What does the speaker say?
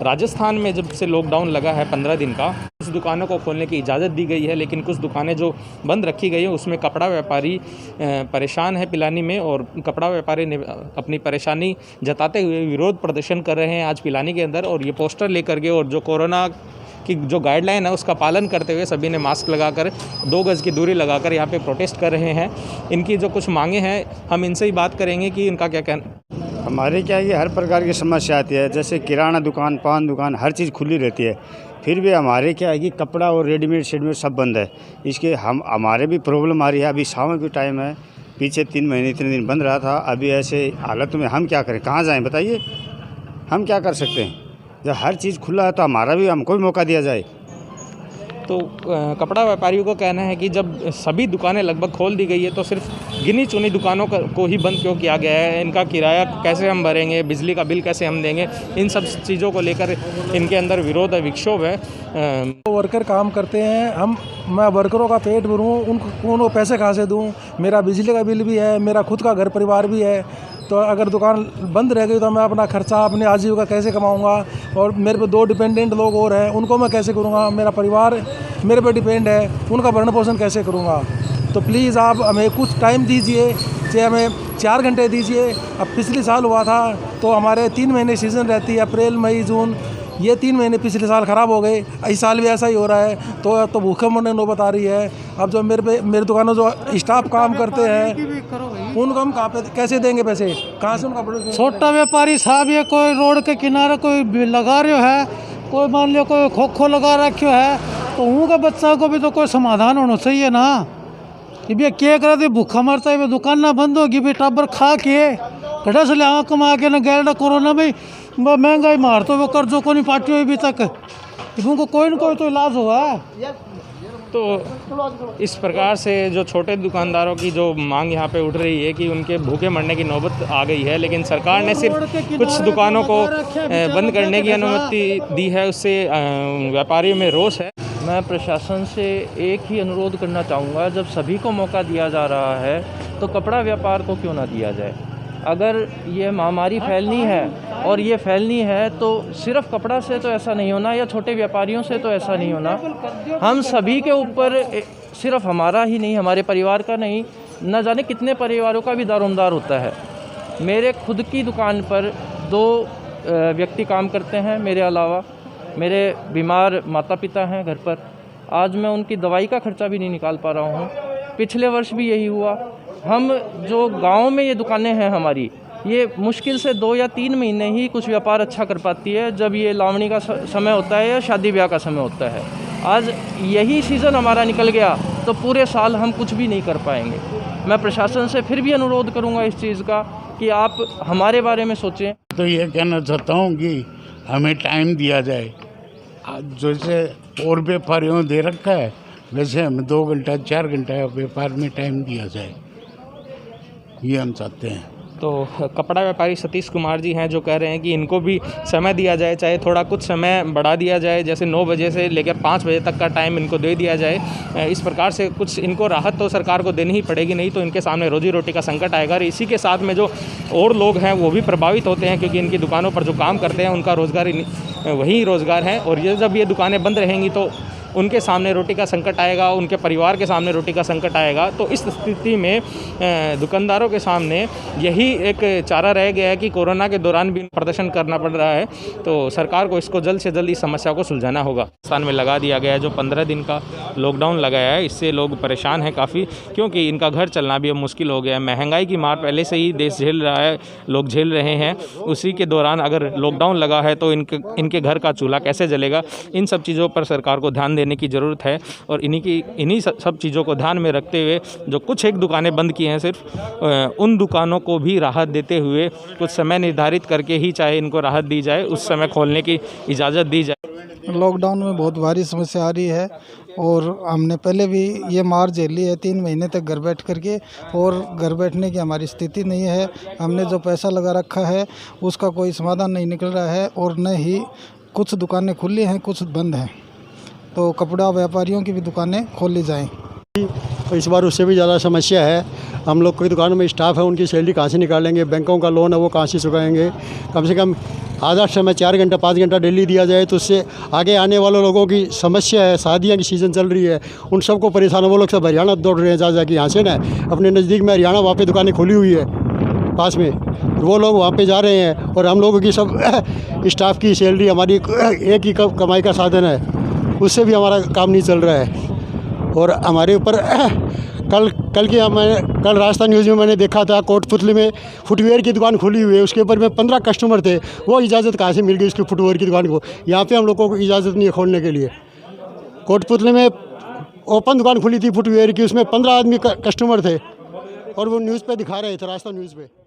राजस्थान में जब से लॉकडाउन लगा है 15 दिन का, कुछ दुकानों को खोलने की इजाज़त दी गई है, लेकिन कुछ दुकानें जो बंद रखी गई हैं उसमें कपड़ा व्यापारी परेशान है पिलानी में, और कपड़ा व्यापारी ने अपनी परेशानी जताते हुए विरोध प्रदर्शन कर रहे हैं आज पिलानी के अंदर। और ये पोस्टर लेकर के और जो कोरोना की जो गाइडलाइन है उसका पालन करते हुए सभी ने मास्क लगाकर 2 गज़ की दूरी लगाकर यहाँ पे प्रोटेस्ट कर रहे हैं। इनकी जो कुछ मांगे हैं हम इनसे ही बात करेंगे कि इनका क्या कहना। हमारे क्या है कि हर प्रकार की समस्या आती है, जैसे किराना दुकान, पान दुकान, हर चीज़ खुली रहती है, फिर भी हमारे क्या है कि कपड़ा और रेडीमेड शेडमेड सब बंद है। इसके हमारे भी प्रॉब्लम आ रही है। अभी सावन भी टाइम है, पीछे 3 महीने इतने दिन बंद रहा था। अभी ऐसे हालत में हम क्या करें, कहाँ जाएं बताइए, हम क्या कर सकते हैं। जब हर चीज़ खुला है तो हमारा भी हमको भी मौका दिया जाए। तो कपड़ा व्यापारियों को कहना है कि जब सभी दुकानें लगभग खोल दी गई है तो सिर्फ गिनी चुनी दुकानों को ही बंद क्यों किया गया है, इनका किराया कैसे हम भरेंगे, बिजली का बिल कैसे हम देंगे, इन सब चीज़ों को लेकर इनके अंदर विरोध है, विक्षोभ है। वर्कर काम करते हैं, मैं वर्करों का पेट भरूँ, उनको पैसे कहाँ से दूँ, मेरा बिजली का बिल भी है, मेरा खुद का घर परिवार भी है। तो अगर दुकान बंद रह गई तो मैं अपना खर्चा, अपने आजीविका कैसे कमाऊंगा, और मेरे पे 2 डिपेंडेंट लोग और हैं, उनको मैं कैसे करूंगा, मेरा परिवार मेरे पे डिपेंड है, उनका भरण पोषण कैसे करूंगा। तो प्लीज़ आप हमें कुछ टाइम दीजिए, चाहे हमें 4 घंटे दीजिए। अब पिछले साल हुआ था तो हमारे 3 महीने सीज़न रहती है, अप्रैल मई जून, ये 3 महीने पिछले साल ख़राब हो गए, इस साल भी ऐसा ही हो रहा है। तो भूखे मरने नौबत आ रही है। अब जो मेरे दुकानों जो स्टाफ काम करते हैं उनको हम कहाँ पे कैसे देंगे पैसे, कहाँ से उनका। छोटा व्यापारी साहब, ये कोई रोड के किनारे कोई लगा रहे है, कोई मान लो कोई खोखो लगा रखे है, तो उनका बच्चा को भी तो कोई समाधान होना चाहिए ना। कि भैया क्या करे थे, भूखा मरता है, दुकान ना बंद होगी, भाई टाबर खा के घटा से लिया कमा के ना गैर कोरोना में महंगाई मार तो वो कर्जों को नहीं पाटी हुई अभी तक, उनको कोई ना कोई तो इलाज हुआ है। तो इस प्रकार से जो छोटे दुकानदारों की जो मांग यहाँ पे उठ रही है कि उनके भूखे मरने की नौबत आ गई है, लेकिन सरकार ने सिर्फ कुछ दुकानों को बंद करने की अनुमति दी है, उससे व्यापारियों में रोष है। मैं प्रशासन से एक ही अनुरोध करना चाहूँगा, जब सभी को मौका दिया जा रहा है तो कपड़ा व्यापार को क्यों ना दिया जाए। अगर ये महामारी फैलनी है और ये फैलनी है तो सिर्फ कपड़ा से तो ऐसा नहीं होना, या छोटे व्यापारियों से तो ऐसा नहीं होना। हम सभी के ऊपर, सिर्फ हमारा ही नहीं, हमारे परिवार का नहीं, न जाने कितने परिवारों का भी दारोमदार होता है। मेरे खुद की दुकान पर 2 व्यक्ति काम करते हैं, मेरे अलावा मेरे बीमार माता पिता हैं घर पर। आज मैं उनकी दवाई का खर्चा भी नहीं निकाल पा रहा हूँ। पिछले वर्ष भी यही हुआ। हम जो गांव में ये दुकानें हैं हमारी, ये मुश्किल से 2 या 3 महीने ही कुछ व्यापार अच्छा कर पाती है, जब ये लावणी का समय होता है या शादी ब्याह का समय होता है। आज यही सीज़न हमारा निकल गया तो पूरे साल हम कुछ भी नहीं कर पाएंगे। मैं प्रशासन से फिर भी अनुरोध करूंगा इस चीज़ का कि आप हमारे बारे में सोचें। तो ये कहना चाहता हूँ कि हमें टाइम दिया जाए, जैसे और व्यापारियों दे रखा है वैसे हमें 2 घंटा 4 घंटा व्यापार में टाइम दिया जाए, ये हम चाहते हैं। तो कपड़ा व्यापारी सतीश कुमार जी हैं जो कह रहे हैं कि इनको भी समय दिया जाए, चाहे थोड़ा कुछ समय बढ़ा दिया जाए, जैसे 9 बजे से लेकर 5 बजे तक का टाइम इनको दे दिया जाए। इस प्रकार से कुछ इनको राहत तो सरकार को देनी ही पड़ेगी, नहीं तो इनके सामने रोजी रोटी का संकट आएगा। और इसी के साथ में जो और लोग हैं वो भी प्रभावित होते हैं, क्योंकि इनकी दुकानों पर जो काम करते हैं उनका रोज़गार वही रोज़गार है। और ये जब ये दुकानें बंद रहेंगी तो उनके सामने रोटी का संकट आएगा, उनके परिवार के सामने रोटी का संकट आएगा। तो इस स्थिति में दुकानदारों के सामने यही एक चारा रह गया है कि कोरोना के दौरान भी प्रदर्शन करना पड़ रहा है। तो सरकार को इसको जल्द से जल्द इस समस्या को सुलझाना होगा। स्थान में लगा दिया गया है जो 15 दिन का लॉकडाउन लगाया है, इससे लोग परेशान हैं काफ़ी, क्योंकि इनका घर चलना भी अब मुश्किल हो गया है। महंगाई की मार पहले से ही देश झेल रहा है, लोग झेल रहे हैं, उसी के दौरान अगर लॉकडाउन लगा है तो इनके घर का चूल्हा कैसे जलेगा। इन सब चीज़ों पर सरकार को ध्यान देने की ज़रूरत है। और इन्हीं सब चीज़ों को ध्यान में रखते हुए जो कुछ एक दुकानें बंद की हैं, सिर्फ उन दुकानों को भी राहत देते हुए कुछ समय निर्धारित करके ही चाहे इनको राहत दी जाए, उस समय खोलने की इजाज़त दी जाए। लॉकडाउन में बहुत भारी समस्या आ रही है और हमने पहले भी ये मार झेली है 3 महीने तक घर बैठ करके, और घर बैठने की हमारी स्थिति नहीं है। हमने जो पैसा लगा रखा है उसका कोई समाधान नहीं निकल रहा है, और न ही कुछ दुकानें खुली हैं, कुछ बंद हैं। तो कपड़ा व्यापारियों की भी दुकानें खोली जाएं। इस बार उससे भी ज़्यादा समस्या है। हम लोग कोई दुकानों में स्टाफ है, उनकी सैलरी कहाँ से निकालेंगे, बैंकों का लोन है वो कहाँ से चुकाएंगे। कम से कम आधा समय 4 घंटा 5 घंटा डेली दिया जाए तो उससे आगे आने वाले लोगों की समस्या है। शादियाँ की सीज़न चल रही है, उन सबको परेशान है। वो लोग सब हरियाणा दौड़ रहे हैं जा के यहाँ से ना, अपने नज़दीक में हरियाणा वहाँ पे दुकानें खुली हुई है पास में, वो लोग वहाँ पे जा रहे हैं और हम लोगों की सब स्टाफ की सैलरी हमारी एक ही कमाई का साधन है, उससे भी हमारा काम नहीं चल रहा है। और हमारे ऊपर कल राजस्थान न्यूज़ में मैंने देखा था कोटपुतली में फुटवेयर की दुकान खुली हुई है, उसके ऊपर में 15 कस्टमर थे। वो इजाज़त कहाँ से मिल गई उसकी फुटवेयर की दुकान को? यहाँ पे हम लोगों को इजाज़त नहीं है खोलने के लिए। कोटपुतली में ओपन दुकान खुली थी फुटवेयर की, उसमें 15 आदमी कस्टमर थे और वो न्यूज़ पे दिखा रहे थे, राजस्थान न्यूज़ पे।